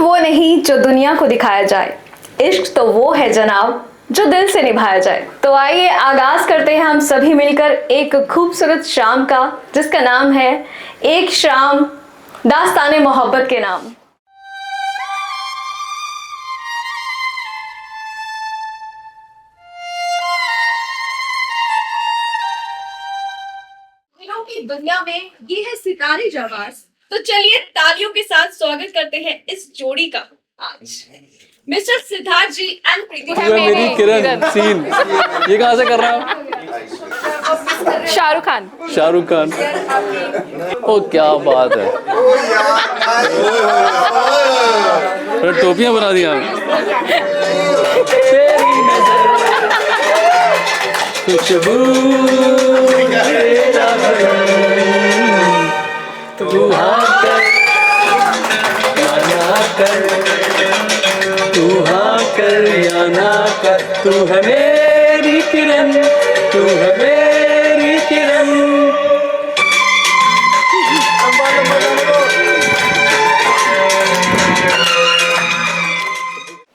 वो नहीं जो दुनिया को दिखाया जाए, इश्क तो वो है जनाब जो दिल से निभाया जाए। तो आइए आगाज करते हैं हम सभी मिलकर एक खूबसूरत शाम का, जिसका नाम है एक शाम दास्ताने मोहब्बत के नाम। दिलों की दुनिया में ये है सितारे जाबाज। तो चलिए तालियों के साथ स्वागत करते हैं इस जोड़ी का। आज मिस्टर सिद्धार्थ जी एंड प्रीति। मेरी किरण सीन ये कहाँ से कर रहा हूँ? शाहरुख खान। शाहरुख खान। ओ क्या बात है, टोपियां बना दी आपने। तेरी नजर खुशबू तेरा बदन, तू हाँ कर या ना कर, तू हाँ कर या ना कर, तू है मेरी किरण, तू है मेरी किरण।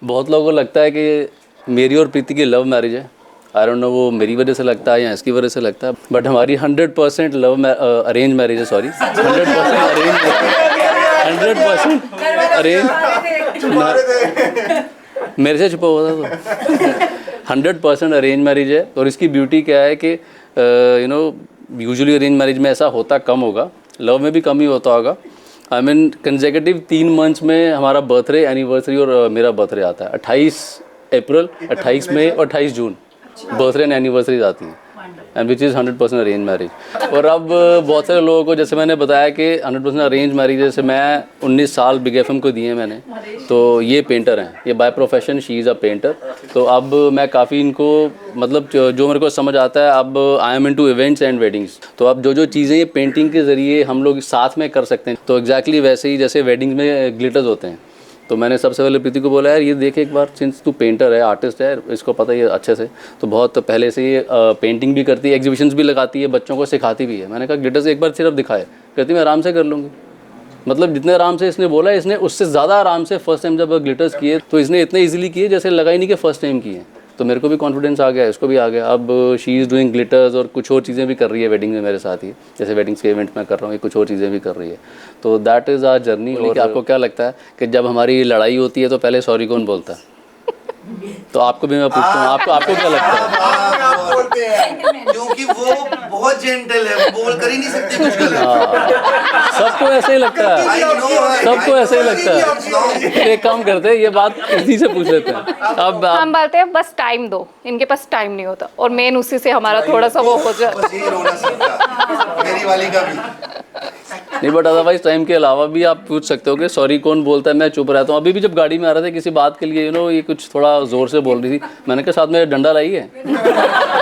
बहुत लोगों को लगता है कि मेरी और प्रीति की लव मैरिज है। आई डोंट नो वो मेरी वजह से लगता है या इसकी वजह से लगता है, बट हमारी 100% अरेंज मैरिज है। सॉरी 100% अरेंज मेरे से छुपा हुआ था तो 100% अरेंज मैरिज है। और इसकी ब्यूटी क्या है कि यूजुअली अरेंज मैरिज में ऐसा होता कम होगा, लव में भी कम ही होता होगा। आई मीन कंसेक्यूटिव 3 मंथ्स में हमारा बर्थडे, एनिवर्सरी और मेरा बर्थडे आता है। 28 अप्रैल, 28 मई और 28 जून बर्थडे एंड एनिवर्सरीज आती हैं, and which is 100% arrange marriage. और अब बहुत सारे लोगों को, जैसे मैंने बताया कि 100% अरेंज मैरिज, जैसे मैं 19 साल बिग एफएम को दिए मैंने, तो ये पेंटर हैं, ये by profession she is a painter. तो अब मैं काफ़ी इनको मतलब जो मेरे को समझ आता है, अब I am into events and weddings. तो अब जो चीज़ें ये पेंटिंग के ज़रिए हम लोग साथ में कर सकते हैं, तो एग्जैक्टली वैसे ही जैसे वेडिंग्स में ग्लिटर्स होते हैं, तो मैंने सबसे पहले प्रीति को बोला, यार ये देख एक बार, सिंस तू पेंटर है, आर्टिस्ट है, इसको पता ही है अच्छे से, तो बहुत पहले से ये पेंटिंग भी करती है, एग्जीबिशंस भी लगाती है, बच्चों को सिखाती भी है। मैंने कहा ग्लिटर्स एक बार सिर्फ दिखाए, कहती मैं आराम से कर लूँगी। मतलब जितने आराम से इसने बोला, इसने उससे ज़्यादा आराम से फर्स्ट टाइम जब ग्लिटर्स किए तो इसने इतने ईजिली किए जैसे लगा ही नहीं कि फ़र्स्ट टाइम किए। तो मेरे को भी कॉन्फिडेंस आ गया, इसको भी आ गया। अब शी इज़ डूइंग ग्लिटर्स और कुछ और चीज़ें भी कर रही है वेडिंग में मेरे साथ ही, जैसे वेडिंग्स के इवेंट में कर रहा हूँ, ये कुछ और चीज़ें भी कर रही है। तो दैट इज़ आवर जर्नी। और आपको क्या लगता है कि जब हमारी लड़ाई होती है तो पहले सॉरी कौन बोलता है? तो आपको भी मैं पूछता हूँ, आपको क्या लगता है? बोलते हैं क्योंकि वो बहुत जेंटल है, वो बोल कर ही नहीं सकते कुछ गलत। सबको ऐसे ही लगता है, सबको ऐसे ही लगता है। एक काम करते हैं, ये बात इसी से पूछ लेते हैं। अब हम बोलते हैं बस टाइम दो, इनके पास टाइम नहीं होता, और मेन उसी से हमारा थोड़ा सा वो हो जाता है। मेरी वाली का भी नहीं, बट अदरवाइज टाइम के अलावा भी आप पूछ सकते हो कि सॉरी कौन बोलता है, मैं चुप रहता हूँ। अभी भी जब गाड़ी में आ रहे थे किसी बात के लिए, ये कुछ थोड़ा ज़ोर से बोल रही थी, मैंने कहा साथ में डंडा लाई है।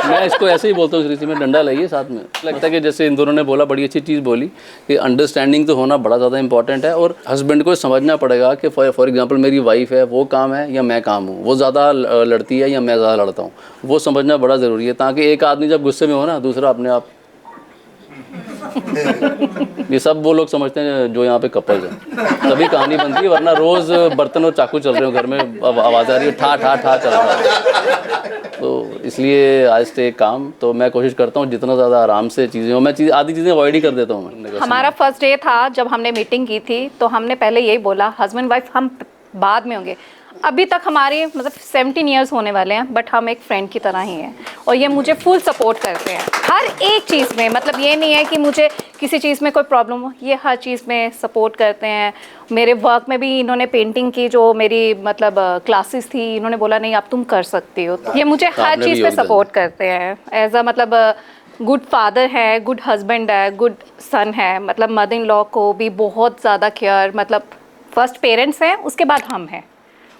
मैं इसको ऐसे ही बोलता हूँ, में डंडा लाई है साथ में। लगता है कि जैसे इन दोनों ने बोला, बड़ी अच्छी चीज़ बोली कि अंडरस्टैंडिंग तो होना बड़ा ज़्यादा इंपॉर्टेंट है। और हस्बैंड को समझना पड़ेगा कि फॉर एग्जाम्पल मेरी वाइफ है, वो काम है या मैं काम हूँ, वो ज़्यादा लड़ती है या मैं ज़्यादा लड़ता हूँ, वो समझना बड़ा ज़रूरी है, ताकि एक आदमी जब गुस्से में हो ना, दूसरा अपने आप ये सब वो लोग समझते हैं जो यहाँ पे कपल्स हैं, तभी कहानी बनती है। वरना रोज बर्तन और चाकू चल रहे हो घर में, अब आवाज़ आ रही है, ठा ठा ठा चल रहा है। तो इसलिए आज से काम, तो मैं कोशिश करता हूँ जितना ज़्यादा आराम से चीज़ें हो, मैं आधी चीज़ें अवॉइड ही कर देता हूँ। हमारा फर्स्ट डे था जब हमने मीटिंग की थी, तो हमने पहले यही बोला, हस्बैंड वाइफ हम बाद में होंगे। अभी तक हमारे मतलब 17 ईयर्स होने वाले हैं, बट हम एक फ्रेंड की तरह ही हैं, और ये मुझे फुल सपोर्ट करते हैं हर एक चीज़ में। मतलब ये नहीं है कि मुझे किसी चीज़ में कोई प्रॉब्लम हो, ये हर चीज़ में सपोर्ट करते हैं। मेरे वर्क में भी इन्होंने पेंटिंग की जो मेरी मतलब क्लासेस थी, इन्होंने बोला नहीं अब तुम कर सकती हो, तो ये मुझे हर चीज़ में सपोर्ट करते हैं। एज अ मतलब गुड फादर है, गुड हस्बैंड है, गुड सन है। मतलब मदर इन लॉ को भी बहुत ज़्यादा केयर, मतलब फर्स्ट पेरेंट्स हैं, उसके बाद हम हैं।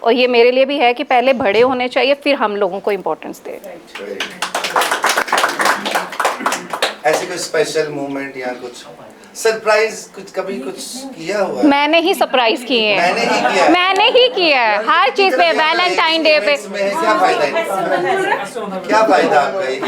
और ये मेरे लिए भी है कि पहले बड़े होने चाहिए, फिर हम लोगों को इम्पोर्टेंस दे। ऐसे कोई स्पेशल मोमेंट या कुछ सरप्राइज कुछ कभी कुछ किया हुआ है? मैंने ही सरप्राइज किए हैं, मैंने ही किया है। मैंने ही किया है हर चीज पे, वैलेंटाइन डे पे। इसमें है, क्या फायदा है? क्या फायदा आपका ये?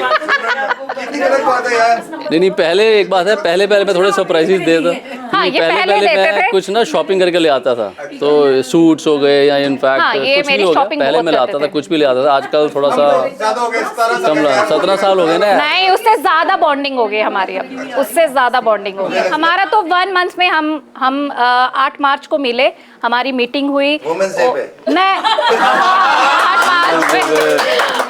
कितनी गलत बात है यार। नहीं पहले एक बात है, पहले मैं थोड़े सरप्राइजेस देता। हाँ, ये पहले देते मैं थे। कुछ ना शॉपिंग करके ले आता था, तो सूट्स हो गए या इनफैक्ट हाँ, ये कुछ भी मेरी हो गया, shopping पहले बहुत मैं लाता करते था, थे। कुछ भी ले आता था। आजकल थोड़ा सा ज्यादा हो गए, 17 कम लगा, 17 साल हो गए ना। नहीं, उससे ज्यादा बॉन्डिंग हो गई हमारी, अब उससे ज्यादा बॉन्डिंग हो गई हमारा। तो 1 मंथ में हम 8 मार्च को मिले, हमारी मीटिंग हुई। वुमेन्स डे पे? मैं 8 मार्च में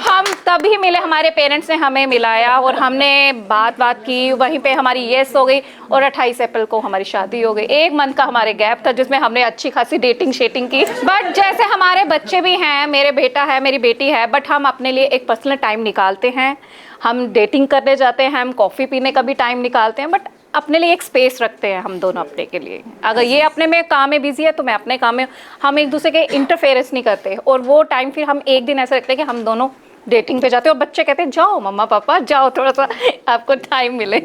हम तभी मिले, हमारे पेरेंट्स ने हमें मिलाया और हमने बात की, वहीं पे हमारी येस हो गई और 28 अप्रैल को हमारी शादी हो गई। 1 मंथ का हमारे गैप था जिसमें हमने अच्छी खासी डेटिंग शेटिंग की। बट जैसे हमारे बच्चे भी हैं, मेरे बेटा है, मेरी बेटी है, बट हम अपने लिए एक पर्सनल टाइम निकालते हैं। हम डेटिंग करने जाते हैं, हम कॉफ़ी पीने का भी टाइम निकालते हैं, बट अपने लिए एक स्पेस रखते हैं हम दोनों अपने के लिए। अगर ये अपने में काम में बिजी है तो मैं अपने काम में, हम एक दूसरे के इंटरफेरेंस नहीं करते। और वो टाइम फिर हम एक दिन ऐसा रखते हैं कि हम दोनों डेटिंग पे जाते हैं और बच्चे कहते हैं जाओ मम्मा पापा जाओ, थोड़ा सा आपको टाइम मिले।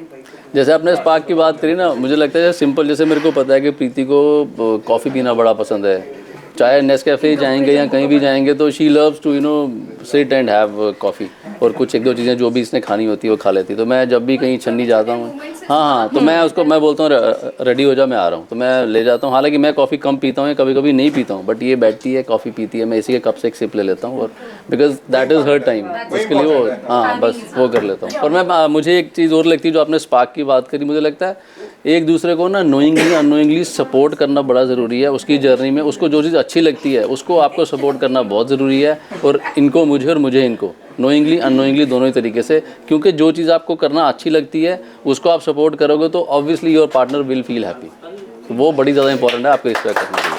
जैसे आपने स्पार्क की बात करी ना, मुझे लगता है सिंपल, जैसे मेरे को पता है कि प्रीति को कॉफ़ी पीना बड़ा पसंद है, चाहे नेस्कैफे जाएंगे या कहीं भी जाएंगे तो she loves to sit and have coffee, और कुछ 1-2 चीज़ें जो भी इसने खानी होती है वो खा लेती है। तो मैं जब भी कहीं छन्नी जाता हूँ, हाँ तो मैं उसको मैं बोलता हूँ रेडी हो जा, मैं आ रहा हूँ, तो मैं ले जाता हूँ। हालांकि मैं कॉफ़ी कम पीता हूँ या कभी कभी नहीं पीता हूँ, बट ये बैठती है कॉफ़ी पीती है, मैं इसी के कप से एक सिप ले लेता हूँ, और because that is her time, उसके लिए वो, हाँ बस वो कर लेता हूँ। और मैं मुझे एक चीज़ और लगती है, जो आपने स्पार्क की बात करी, मुझे लगता है एक दूसरे को ना नोइंगली अननोइंगली सपोर्ट करना बड़ा ज़रूरी है उसकी जर्नी में। उसको जो चीज़ अच्छी लगती है उसको आपको सपोर्ट करना बहुत ज़रूरी है, और इनको मुझे और मुझे इनको, नोइंगली अननोइंगली दोनों ही तरीके से। क्योंकि जो चीज़ आपको करना अच्छी लगती है उसको आप सपोर्ट करोगे तो obviously your partner will feel happy. तो वो बड़ी ज़्यादा इंपॉर्टेंट है आपको रिस्पेक्ट करना।